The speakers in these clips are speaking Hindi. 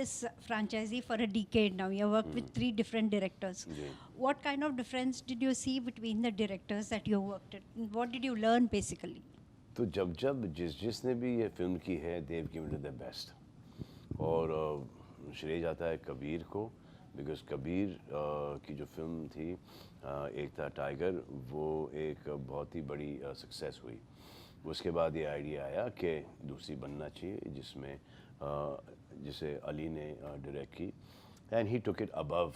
this franchisee for a decade now. You worked with 3 different directors. What kind of difference did you see between the directors that you worked with? What did you learn basically? तो जब जिसने भी ये फिल्म की है, देव गिवन इट द बेस्ट। और श्रेय जाता है कबीर को, बिकॉज कबीर की जो फिल्म थी एक था टाइगर, वो एक बहुत ही बड़ी सक्सेस हुई। उसके बाद ये आइडिया आया कि दूसरी बनना चाहिए जिसमें जिसे अली ने डायरेक्ट की, and he took it above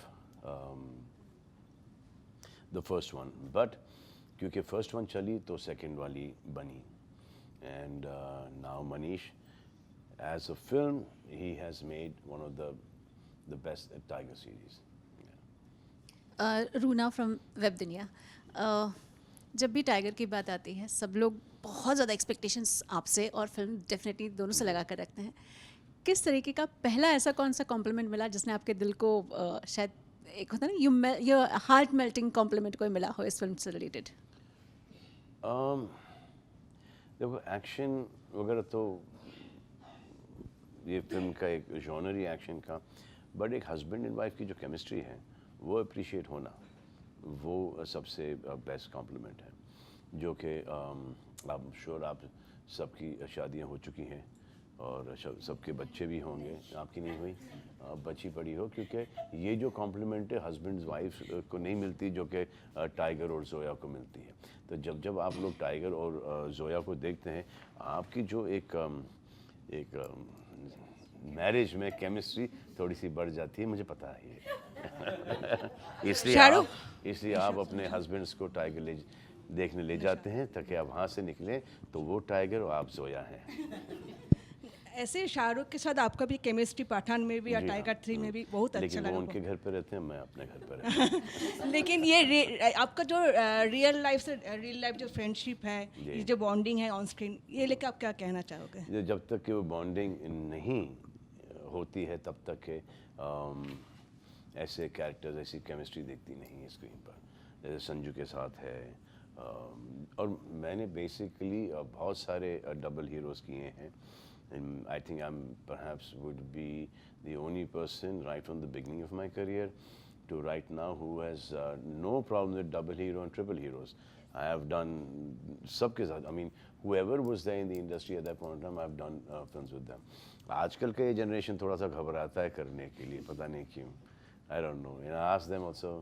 the first one. But क्योंकि फर्स्ट वन चली तो सेकंड वाली बनी, and now Manish as a film he has made one of the best tiger series. Runa from web दुनिया। जब भी टाइगर की बात आती है सब लोग बहुत ज़्यादा एक्सपेक्टेशंस आपसे और फिल्म डेफिनेटली दोनों से लगा कर रखते हैं। किस तरीके का पहला ऐसा कौन सा कॉम्प्लीमेंट मिला जिसने आपके दिल को शायद एक होता है ना यू हार्ट मेल्टिंग कॉम्प्लीमेंट कोई मिला हो इस फिल्म से रिलेटेड? देखो एक्शन वगैरह तो ये फिल्म का एक जॉनर ही एक्शन का, बट एक हस्बैंड एंड वाइफ की जो केमिस्ट्री है वो अप्रिशिएट होना, वो सबसे बेस्ट कॉम्प्लीमेंट है। जो कि आप श्योर आप सबकी शादियां हो चुकी हैं और सबके बच्चे भी होंगे, आपकी नहीं हुई, बची पड़ी हो, क्योंकि ये जो कॉम्प्लीमेंट है हस्बैंड वाइफ को नहीं मिलती जो कि टाइगर और जोया को मिलती है। तो जब आप लोग टाइगर और जोया को देखते हैं, आपकी जो एक मैरिज में केमिस्ट्री थोड़ी सी बढ़ जाती है, मुझे पता है ये। इसलिए आप अपने हस्बैंड्स को टाइगर देखने ले जाते हैं ताकि आप वहाँ से निकलें तो वो टाइगर और आप जोया हैं। ऐसे शाहरुख के साथ आपका भी केमिस्ट्री पठान में भी और टाइगर 3 में भी बहुत अच्छा लगा। लेकिन वो उनके घर पे रहते हैं, मैं अपने घर पे रहता हूँ। लेकिन ये आपका जो रियल लाइफ जो फ्रेंडशिप है, ये जो बॉन्डिंग है ऑन स्क्रीन, ये लेकर आप क्या कहना चाहोगे? जब तक कि वो बॉन्डिंग नहीं होती है तब तक के ऐसे कैरेक्टर्स ऐसी केमिस्ट्री दिखती नहीं है स्क्रीन पर, जैसे संजू के साथ है। और मैंने बेसिकली बहुत सारे डबल हीरोज़ किए हैं, and I think I'm perhaps would be the only person right from the beginning of my career to right now who has no problem with double hero and triple heroes. I have done सबके साथ, I mean whoever was there in the industry at that point in time, I've done films with them. आजकल का ये जनरेशन थोड़ा सा घबराता है करने के लिए, पता नहीं क्यों, I don't know. And I asked them also,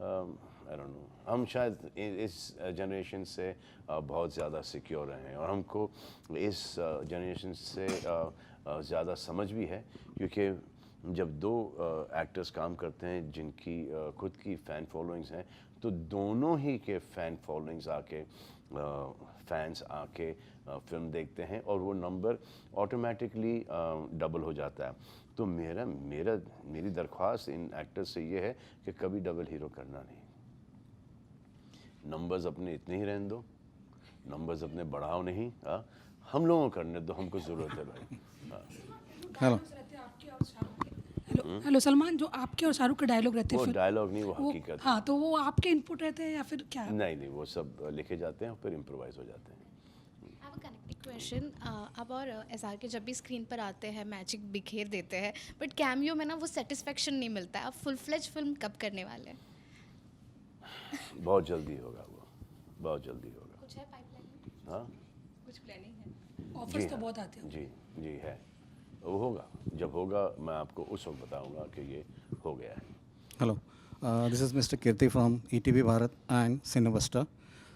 I don't know. हम शायद इस जनरेशन से बहुत ज़्यादा सिक्योर हैं और हमको इस जनरेशन से ज़्यादा समझ भी है, क्योंकि जब दो एक्टर्स काम करते हैं जिनकी खुद की फ़ैन फॉलोइंग्स हैं, तो दोनों ही के फ़ैन फॉलोइंग्स आके फैंस आके फिल्म देखते हैं और वो नंबर ऑटोमेटिकली डबल हो जाता है। तो मेरी दरख्वास्त इन एक्टर्स से ये है कि कभी डबल हीरो करना नहीं, नंबर्स अपने इतने ही रहने दो, नंबर्स अपने बढ़ाओ नहीं, हम लोगों को करने दो, हमको ज़रूरत है भाई। हेलो हेलो सलमान, जो आपके और शाहरुख के डायलॉग रहते हैं, वो डायलॉग नहीं, वो हकीकत। हाँ, तो वो आपके इनपुट रहते हैं या फिर क्या? नहीं, वो सब लिखे जाते हैं और फिर इम्प्रोवाइज हो जाते हैं। क्वेश्चन, अब और एसआर के जब भी स्क्रीन पर आते हैं मैजिक बिखेर देते हैं, बट कैमियो में ना वो सेटिस्फेक्शन नहीं मिलता है। आप फुल फ्लेज फिल्म कब करने वाले हैं? बहुत जल्दी होगा, वो बहुत जल्दी होगा। कुछ है पाइपलाइन में? हाँ, कुछ प्लानिंग है? ऑफर्स तो बहुत आते हैं। जी है, वो होगा। जब होगा मैं आपको उस वक्त बताऊंगा कि ये हो गया है। Hello, this is mister Kirti from ETV Bharat and Cinevista.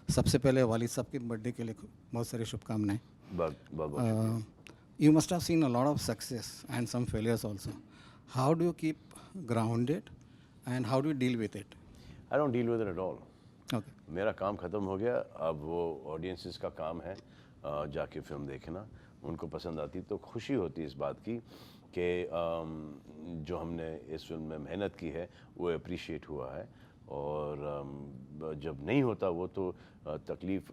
सबसे पहले वालिद साहब के बर्थडे के लिए बहुत सारी शुभकामनाएं। You must have seen a lot of success and some failures also. How do you keep grounded and how do you deal with it? I don't deal with it at all. Okay. मेरा काम ख़त्म हो गया, अब वो ऑडियंसेस का काम है जाके फिल्म देखना। उनको पसंद आती तो खुशी होती इस बात की कि जो हमने इस फिल्म में मेहनत की है वो अप्रिशिएट हुआ है, और जब नहीं होता वो तो तकलीफ़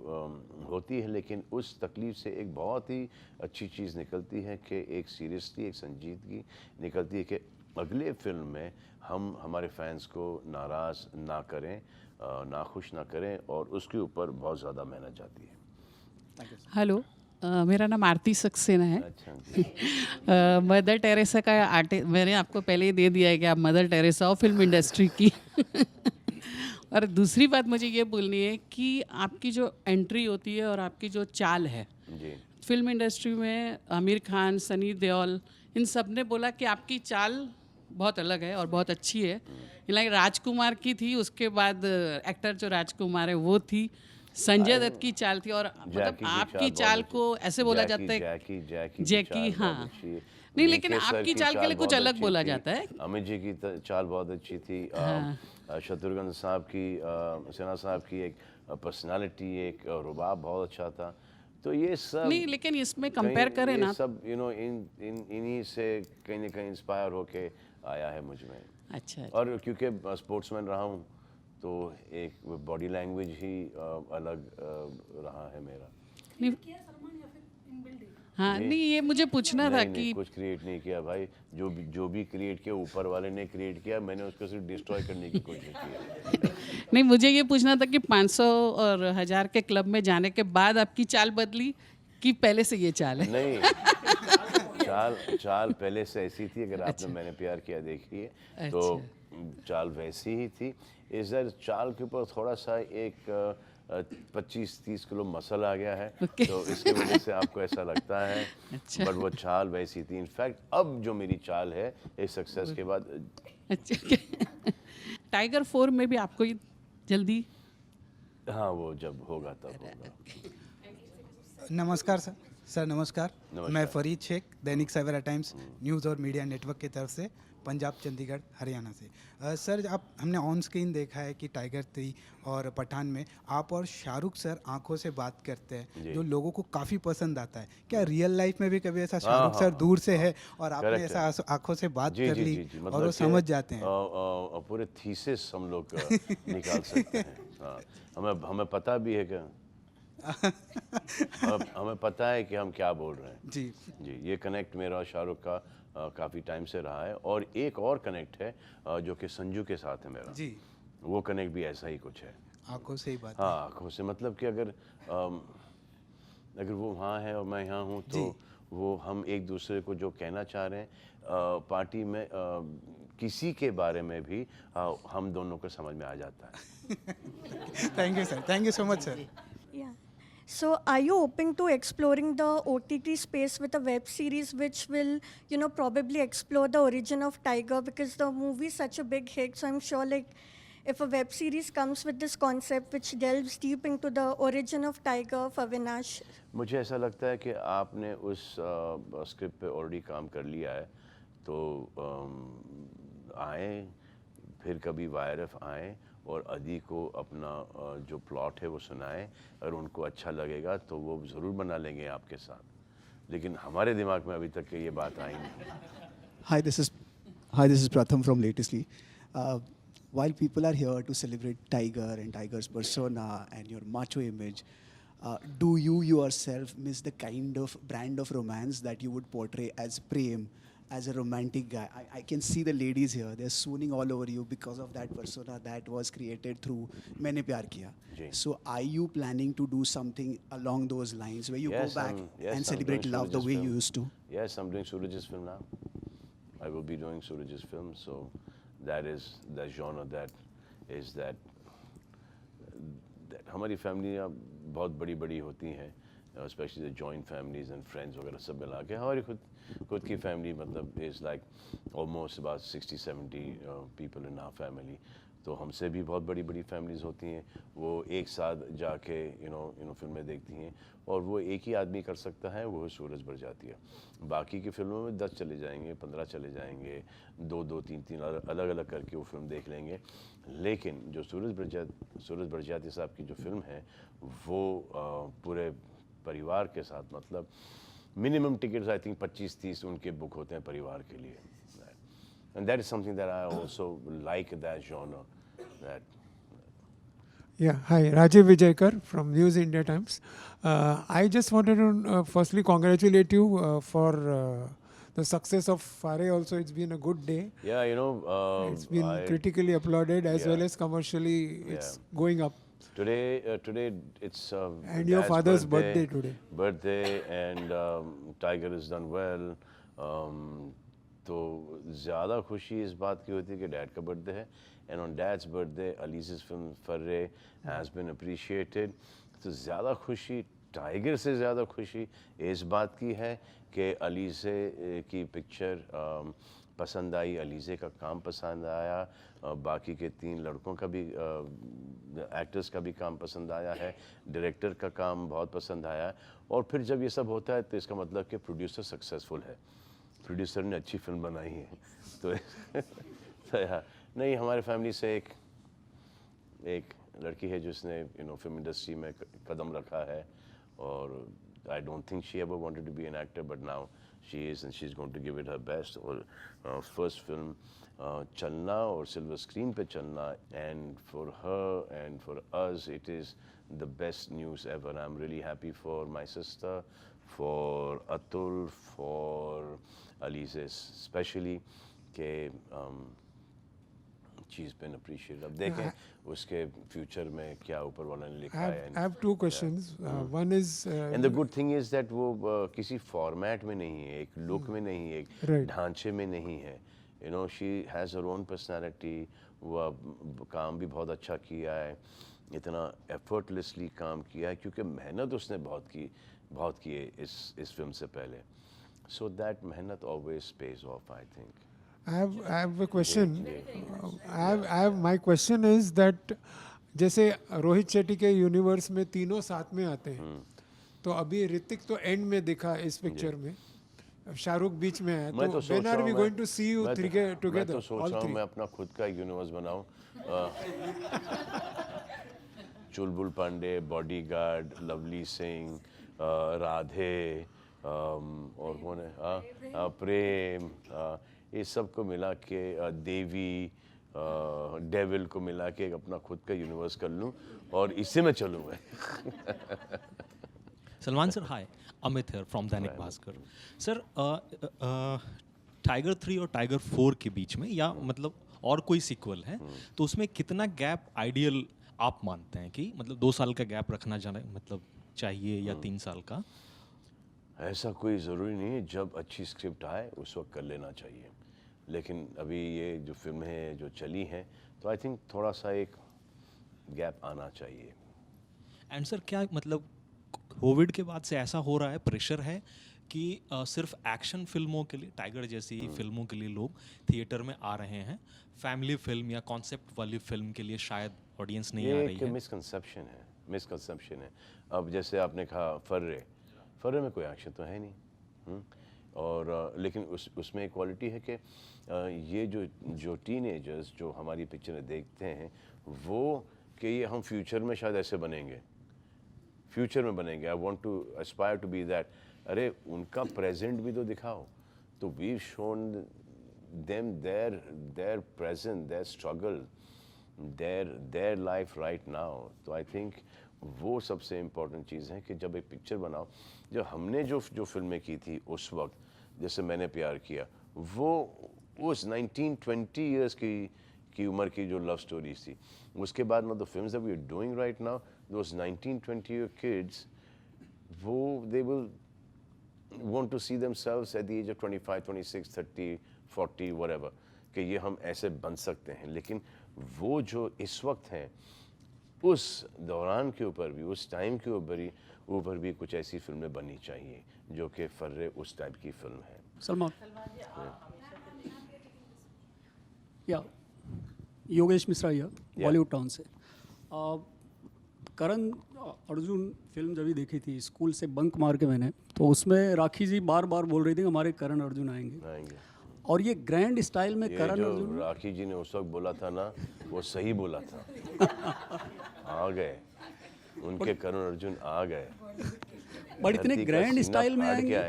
होती है, लेकिन उस तकलीफ़ से एक बहुत ही अच्छी चीज़ निकलती है कि एक सीरियसली, एक संजीदगी निकलती है कि अगले फिल्म में हम हमारे फैंस को नाराज़ ना करें, नाखुश ना करें, और उसके ऊपर बहुत ज़्यादा मेहनत जाती है। हेलो, मेरा नाम आरती सक्सेना है। अच्छा मदर टेरेसा का मैंने आपको पहले ही दे दिया है कि आप मदर टेरेसा हो फिल्म इंडस्ट्री की। और दूसरी बात मुझे ये बोलनी है कि आपकी जो एंट्री होती है और आपकी जो चाल है जी फिल्म इंडस्ट्री में, आमिर खान, सनी देओल, इन सब ने बोला कि आपकी चाल बहुत अलग है और बहुत अच्छी है। लाइक राजकुमार की थी, उसके बाद एक्टर जो राजकुमार है वो थी, संजय दत्त की चाल थी, और मतलब जैकी की आपकी बहुत चाल अच्छी- को ऐसे बोला जैकी- जाता है जैकी की जैकी, चाल बहुत हाँ। अच्छी है। नहीं, लेकिन वीके सर आपकी की चाल के लिए कुछ बहुत अलग अच्छी बोला थी। जाता है। अमित जी की चाल बहुत अच्छी थी। शत्रुघ्न साहब की, सिन्हा साहब की एक पर्सनालिटी, एक रुबाब बहुत अच्छा था। तो ये सब नहीं, लेकिन इसमें कंपेयर कहीं- करें ये ना, सब इन्हीं से कहीं ना कहीं इंस्पायर होके आया है मुझ में। अच्छा और क्योंकि स्पोर्ट्समैन रहा हूँ तो एक बॉडी लैंग्वेज ही अलग रहा है मेरा। हाँ, नहीं ये मुझे पूछना था नहीं, कि कुछ क्रिएट नहीं किया भाई। जो भी क्रिएट किया ऊपर वाले ने क्रिएट किया, मैंने उसको सिर्फ डिस्ट्रॉय करने की कोशिश की। नहीं, मुझे ये पूछना था कि 500 और 1000 के क्लब में जाने के बाद आपकी चाल बदली कि पहले से ये चाल है? नहीं, चाल पहले से ऐसी थी। अगर आपने मैंने प्यार किया देखी है तो चाल वैसी ही थी। इस चाल के ऊपर थोड़ा सा एक 25-30 किलो मसल आ गया है, तो इसकी वजह से आपको ऐसा लगता है। अच्छा। बट वो चाल वैसी थी। इनफैक्ट अब जो मेरी चाल है इस सक्सेस के बाद, अच्छा। टाइगर 4 में भी आपको ही जल्दी? हाँ वो जब होगा तब होगा। नमस्कार सर नमस्कार। नमस्कार। मैं फरीद शेख, दैनिक सवेरा टाइम्स न्यूज़ और मीडिया नेटवर्क की तरफ से, पंजाब, चंडीगढ़, हरियाणा से। सर आप हमने ऑन स्क्रीन देखा है कि टाइगर 3 और पठान में आप और शाहरुख सर आंखों से बात करते हैं, जो लोगों को काफ़ी पसंद आता है। क्या रियल लाइफ में भी कभी ऐसा शाहरुख सर दूर से है और आपने Correct है। ऐसा आंखों से बात जी कर जी ली जी जी और वो मतलब समझ जाते हैं? पूरे थीसिस हम लोग निकाल सकते हैं। हाँ, हमें पता भी है क्या, हमें पता है कि हम क्या बोल रहे हैं। जी जी, ये कनेक्ट मेरा और शाहरुख का काफ़ी टाइम से रहा है। और एक और कनेक्ट है जो कि संजू के साथ है मेरा। जी, वो कनेक्ट भी ऐसा ही कुछ है। आंखों से ही बात। हाँ, आँखों से, मतलब कि अगर वो वहाँ है और मैं यहाँ हूँ तो वो हम एक दूसरे को जो कहना चाह रहे हैं पार्टी में किसी के बारे में भी हम दोनों को समझ में आ जाता है। Thank you sir, thank you so much sir. Yeah. So, are you open to exploring the OTT space with a web series which will, probably explore the origin of Tiger, because the movie is such a big hit. So, I'm sure, like, if a web series comes with this concept which delves deep into the origin of Tiger of Avinash. मुझे ऐसा लगता है कि आपने उस स्क्रिप्ट पे ऑलरेडी काम कर लिया है, तो आए फिर कभी वायरफ आए और अदी को अपना जो प्लॉट है वो सुनाए। और उनको अच्छा लगेगा तो वो ज़रूर बना लेंगे आपके साथ, लेकिन हमारे दिमाग में अभी तक ये बात आई नहीं। Hi, this is Pratham from Latestly. While people are here to celebrate Tiger and Tiger's persona and your macho image, do you yourself miss the kind of brand of romance that you would portray as Prem, as a romantic guy? I can see the ladies here; they're swooning all over you because of that persona that was created through Maine Pyar Kiya. जी। So, are you planning to do something along those lines where you Yes, go back yes, and I'm celebrate doing love the Suraj's way film. you used to? Yes, I'm doing Suraj's film now. I will be doing Suraj's film, so that is the genre that हमारी फैमिली बहुत बड़ी बड़ी होती हैं, specially joint families and friends वगैरह सब मिला के। हमारी खुद की फैमिली मतलब is like almost about 60-70 people in our family. तो हमसे भी बहुत बड़ी बड़ी फैमिलीज़ होती हैं, वो एक साथ जाके फिल्में देखती हैं। और वो एक ही आदमी कर सकता है, वो सूरज बरजाती है। बाकी की फिल्मों में 10 चले जाएंगे, 15 चले जाएंगे, 2-2, 3-3 अलग अलग करके वो फिल्म देख लेंगे। लेकिन जो सूरज बरजाती साहब की जो फिल्म है वो पूरे परिवार के साथ, मतलब मिनिमम टिकट्स आई थिंक 25-30 उनके बुक होते हैं परिवार के लिए। And that is something that I also like, that genre. Yeah, hi, Rajiv Vijayakar from News India Times. I just wanted to firstly congratulate you for the success of Fare. Also, it's been a good day. Yeah, It's been critically applauded as Yeah. well as commercially. It's going up. Today it's And your Dad's father's birthday today. Birthday and Tiger has done well. तो ज़्यादा खुशी इस बात की होती है कि डैड का बर्थडे है and on Dad's birthday Ali's film Farre has been appreciated. तो ज़्यादा खुशी टाइगर से ज़्यादा खुशी इस बात की है कि अलीज़े की पिक्चर पसंद आई, अलीज़े का काम पसंद आया, बाकी के 3 लड़कों का भी एक्टर्स का भी काम पसंद आया है, डायरेक्टर का काम बहुत पसंद आया है। और फिर जब ये सब होता है तो इसका मतलब कि प्रोड्यूसर सक्सेसफुल है, प्रोड्यूसर ने अच्छी फिल्म बनाई है। तो नहीं, हमारे फैमिली से एक लड़की है जिसने फिल्म इंडस्ट्री में कदम रखा है और I don't think she ever wanted to be an actor, but now she is, and she's going to give it her best. और first film चलना और silver screen पे चलना, and for her and for us it is the best news ever. I'm really happy for my sister, for Atul, for Alize especially कि she's been appreciated. अब देखें उसके फ्यूचर में क्या ऊपर वाला ने लिखा है। I have 2 questions. One is And the good thing is that वो किसी फॉर्मेट में नहीं है, एक लुक में नहीं है, एक ढांचे में नहीं है। she has her own personality. वो काम भी बहुत अच्छा किया है, इतना effortlessly काम किया है क्योंकि मेहनत उसने बहुत की है इस फिल्म से पहले। So that मेहनत always pays off, I think. I have a question. My question is that जैसे रोहित शेट्टी के यूनिवर्स में तीनों साथ में आते हैं, तो अभी ऋतिक तो एंड में दिखा इस पिक्चर में, शाहरुख बीच में है, तो when are we going to see you together? मैं तो सोच रहा हूँ मैं अपना खुद का यूनिवर्स बनाऊँ। चुलबुल पांडे, बॉडीगार्ड, लवली सिंह, राधे और कौन है, प्रेम, ये सब को मिला के देवी, डेविल को मिला के अपना खुद का यूनिवर्स कर लूँ और इससे मैं चलूँगा। Salman sir, hi, Amit here from Dainik Bhaskar. Sir, tiger 3 और टाइगर 4 के बीच में या मतलब और कोई सीक्वल है तो उसमें कितना गैप आइडियल आप मानते हैं कि मतलब 2 साल का गैप रखना मतलब चाहिए या 3 साल का? ऐसा कोई ज़रूरी नहीं है, जब अच्छी स्क्रिप्ट आए उस वक्त कर लेना चाहिए, लेकिन अभी ये जो फिल्में हैं जो चली हैं तो आई थिंक थोड़ा सा एक गैप आना चाहिए। एंड सर, क्या मतलब कोविड के बाद से ऐसा हो रहा है, प्रेशर है कि सिर्फ एक्शन फिल्मों के लिए, टाइगर जैसी फिल्मों के लिए लोग थिएटर में आ रहे हैं, फैमिली फिल्म या कॉन्सेप्ट वाली फिल्म के लिए शायद ऑडियंस नहीं आ रही है? ये मिसकंसेप्शन है। अब जैसे आपने कहा फर्रे में कोई एक्शन तो है नहीं, और लेकिन उसमें क्वालिटी है कि ये जो टीनेजर्स जो हमारी पिक्चरें देखते हैं वो कि ये हम फ्यूचर में शायद ऐसे बनेंगे, I want to aspire to be that. अरे उनका प्रेजेंट भी तो दिखाओ, तो we shown them their present, their struggle, their life right now. तो आई थिंक वो सबसे इम्पोर्टेंट चीज़ है कि जब एक पिक्चर बनाओ, जो हमने जो फिल्में की थी उस वक्त, जैसे मैंने प्यार किया, वो उस 19-20 इयर्स की उम्र की जो लव स्टोरीज थी, उसके बाद में the films that we are doing right now, those 19-20 year kids, वो they will want to see themselves at the age of 25, 26, 30, 40, whatever, कि ये हम ऐसे बन सकते हैं। लेकिन वो जो इस वक्त हैं, उस दौरान के ऊपर भी, उस टाइम के ऊपर भी कुछ ऐसी फिल्में बननी चाहिए जो कि फर्रे उस टाइप की फिल्म है। सलमान या योगेश मिश्रा या बॉलीवुड टाउन से। करण अर्जुन फिल्म जब भी देखी थी स्कूल से बंक मार के मैंने, तो उसमें राखी जी बार बार बोल रही थी हमारे करण अर्जुन आएंगे। और ये ग्रैंड स्टाइल में करण अर्जुन, राखी जी ने उस वक्त बोला था ना, वो सही बोला था। आ गए उनके करण अर्जुन आ गए, बट इतने ग्रैंड स्टाइल में आएंगे।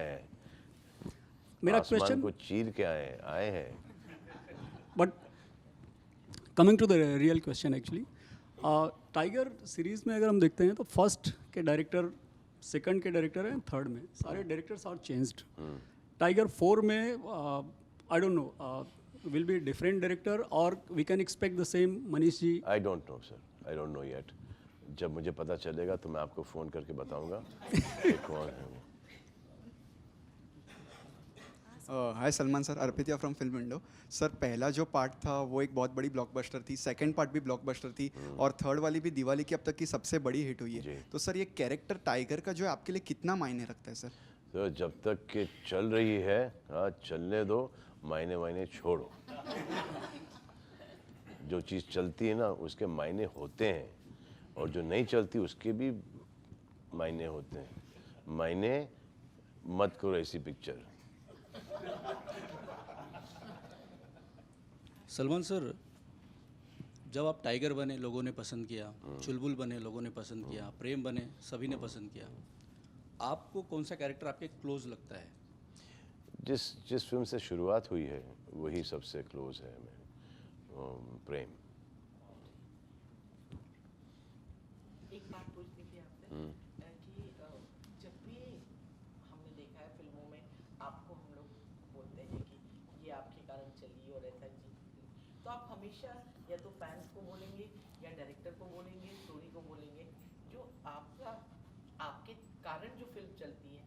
मेरा क्वेश्चन को चीर के आए हैं। But coming to the real question, actually Tiger series में अगर हम देखते हैं तो फर्स्ट के डायरेक्टर, सेकंड के डायरेक्टर हैं, थर्ड में सारे डायरेक्टर्स आर चेंज्ड। टाइगर 4 में I don't know will be different director और we can expect the same Manish ji? I don't know sir, I don't know yet. जब मुझे पता चलेगा तो मैं आपको फ़ोन करके बताऊंगा कि कौन है वो। Hi Salman sir, Arpitiya from film window. Sir पहला जो पार्ट था वो एक बहुत बड़ी ब्लॉकबस्टर थी, सेकंड पार्ट भी ब्लॉकबस्टर थी और थर्ड वाली भी दिवाली की अब तक की सबसे बड़ी हिट हुई है। तो सर ये कैरेक्टर टाइगर का जो है आपके लिए कितना मायने रखता है सर? तो जब तक कि चल रही है, हाँ चलने दो, मायने छोड़ो। जो चीज़ चलती है ना उसके मायने होते हैं, और जो नहीं चलती उसके भी मायने होते हैं। मायने मत करो ऐसी पिक्चर। सलमान सर, जब आप टाइगर बने लोगों ने पसंद किया, चुलबुल बने लोगों ने पसंद किया, प्रेम बने सभी ने पसंद किया, आपको कौन सा कैरेक्टर आपके क्लोज लगता है? जिस फिल्म से शुरुआत हुई है वही सबसे क्लोज है प्रेम। एक बात पूछनी थी आपसे कि जब भी हमने देखा है फिल्मों में आपको, हम लोग बोलते हैं कि ये आपके कारण चली और ऐसा जी, तो आप हमेशा या तो फैंस को बोलेंगे या डायरेक्टर को बोलेंगे, स्टोरी को बोलेंगे, जो आपके कारण जो फिल्म चलती है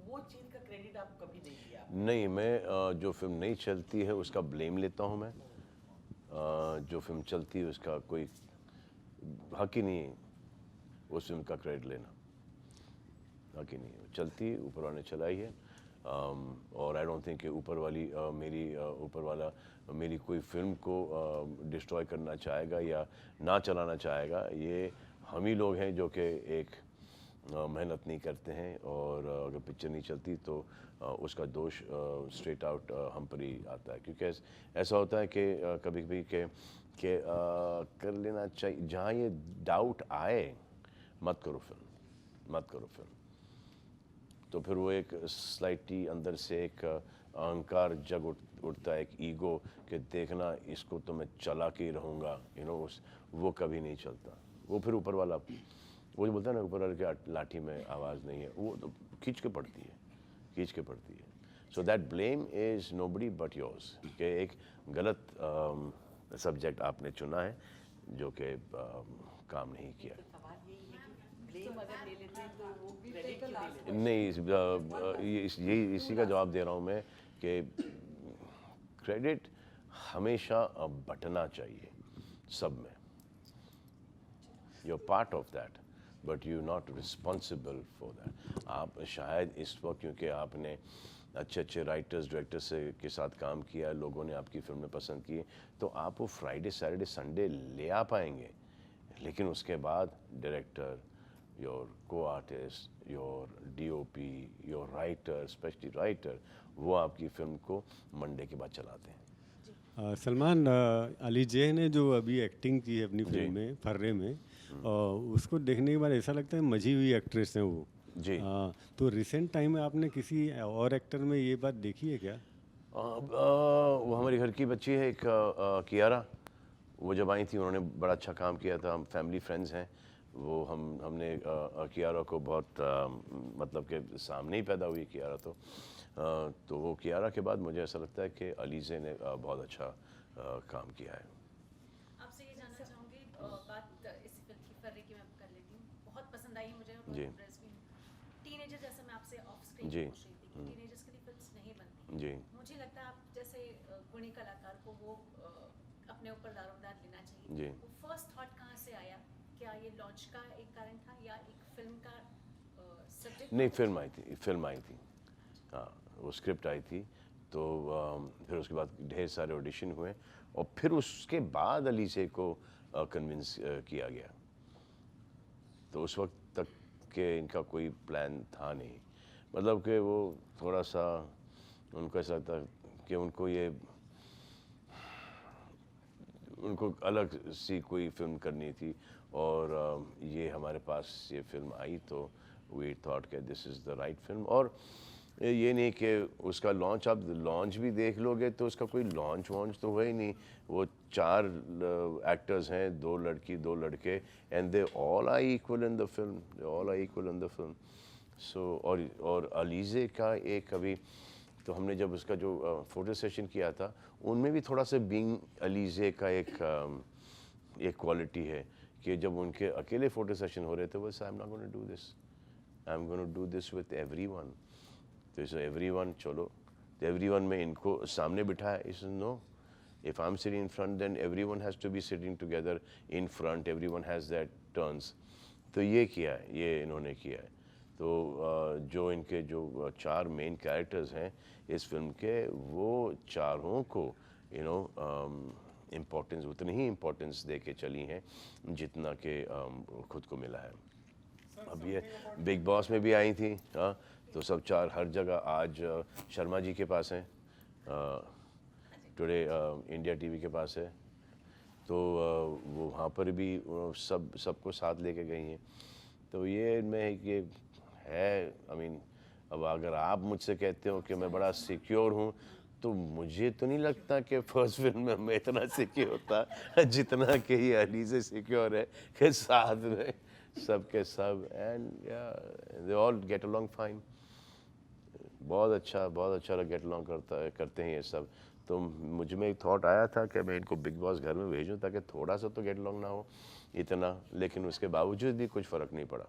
वो चीज़ का क्रेडिट आप कभी देंगे? आप नहीं, मैं जो फिल्म नहीं चलती है उसका ब्लेम लेता हूँ मैं। जो फिल्म चलती है उसका कोई हक ही नहीं है उस फिल्म का क्रेडिट लेना, हक ही नहीं है। चलती है, ऊपर वाले ने चलाई है, और आई डोंट थिंक कि ऊपर वाला मेरी कोई फिल्म को डिस्ट्रॉय करना चाहेगा या ना चलाना चाहेगा। ये हम ही लोग हैं जो कि एक मेहनत नहीं करते हैं, और अगर पिक्चर नहीं चलती तो उसका दोष स्ट्रेट आउट हम पर ही आता है। क्योंकि ऐसा होता है कि कभी कभी के कर लेना चाहिए, जहाँ ये डाउट आए मत करो फिल्म। तो फिर वो एक स्लाइटली अंदर से एक अहंकार जग उठता है, एक ईगो कि देखना इसको तो मैं चला के ही रहूँगा, वो कभी नहीं चलता। वो फिर ऊपर वाला वो जो बोलता है ना, ऊपर वाले के लाठी में आवाज़ नहीं है, वो तो खींच के पड़ती है। So that blame is nobody but yours, कि एक गलत सब्जेक्ट आपने चुना है जो कि काम नहीं किया। नहीं, इसी का जवाब दे रहा हूँ मैं कि क्रेडिट हमेशा बंटना चाहिए सब में। You are part of that but you not responsible for that. आप शायद इस वक्त क्योंकि आपने अच्छे राइटर्स डायरेक्टर्स के साथ काम किया, लोगों ने आपकी फिल्में पसंद की, तो आप वो फ्राइडे सैटरडे संडे ले आ पाएंगे, लेकिन उसके बाद डायरेक्टर, योर को artist, your DOP, your writer, specially writer, वो आपकी फिल्म को मंडे के बाद चलाते हैं। सलमान, अली जे ने जो अभी एक्टिंग की है अपनी फिल्म में फर्रे में, उसको देखने के बाद ऐसा लगता है मजी हुई एक्ट्रेस हैं वो जी। तो रिसेंट टाइम में आपने किसी और एक्टर में ये बात देखी है क्या? वो हमारे घर की बच्ची है एक कियारा, वो जब आई थी उन्होंने बड़ा अच्छा काम किया था। हम फैमिली फ्रेंड्स हैं, वो हमने कियारा को बहुत मतलब के सामने ही पैदा हुई कियारा, तो वो कियारा के बाद मुझे ऐसा लगता है कि अलीज़े ने बहुत अच्छा काम किया है। आपसे ये जानना चाहूँगी, बात इसी फिल्म की फर्रे की मैं कर लेती हूँ, बहुत पसंद आई मुझे और जी। टीनेजर जैसे मैं आपसे ऑफ स्क्रीन जी। पूछ रही थी कि टीनेजर्स के लिए फिल्म्स नहीं बनती। जी। मुझे लगता है आप जैसे गुणी कलाकार को वो अपने ऊपर दारोमदार लेना चाहिए। जी। वो फर्स्ट थॉट कहाँ से आया? क्या ये लॉन्च का एक कारण था या एक फिल्म का सब्जेक्ट? नहीं, फिल्म आई थी, हाँ, वो स्क्रिप्ट आई थी, तो फिर उसके बाद ढेर सारे ऑडिशन हुए और फिर उसके बाद अलीज़े को कन्विंस किया गया। तो उस वक्त तक के इनका कोई प्लान था नहीं, मतलब कि वो थोड़ा सा उनको ऐसा था कि उनको अलग सी कोई फिल्म करनी थी, और ये हमारे पास ये फिल्म आई तो वी थॉट कि this is the right film. और ये नहीं कि उसका लॉन्च, आप लॉन्च भी देख लोगे तो उसका कोई लॉन्च वॉन्च तो हुआ ही नहीं। वो 4 एक्टर्स हैं, 2 लड़की 2 लड़के, and they all are equal in the film, so और अलीज़े का एक अभी तो हमने जब उसका जो फोटो सेशन किया था उनमें भी थोड़ा सा बीइंग अलीज़े का एक एक क्वालिटी है कि जब उनके अकेले फ़ोटो सेशन हो रहे थे बस I am not gonna do this, I am gonna do this with everyone. तो इस एवरीवन चलो, तो एवरीवन में इनको सामने बिठाया, इस no, if I'm sitting in front then everyone has to be sitting together in front, everyone has that turns। तो ये किया है, ये इन्होंने किया है। तो जो इनके जो 4 मेन कैरेक्टर्स हैं इस फिल्म के, वो चारों को इम्पोर्टेंस, उतनी ही इम्पोर्टेंस दे के चली हैं जितना कि खुद को मिला है। अब ये बिग बॉस में भी आई थी, हाँ, तो सब 4 हर जगह आज शर्मा जी के पास हैं, टुडे इंडिया टीवी के पास है, तो वो वहाँ पर भी सबको साथ लेके गई हैं। तो ये इनमें ये है, आई मीन अब अगर आप मुझसे कहते हो कि मैं बड़ा सिक्योर हूँ, तो मुझे तो नहीं लगता कि फर्स्ट फिल्म में मैं इतना सिक्योर था जितना कि ये अली से सिक्योर है कि साथ में सब के सब, and they all get along fine. बहुत अच्छा गेट अलोंग करते हैं ये सब। तो मुझ में एक थॉट आया था कि मैं इनको बिग बॉस घर में भेजूं ताकि थोड़ा सा तो गेट अलोंग ना हो इतना, लेकिन उसके बावजूद भी कुछ फ़र्क नहीं पड़ा।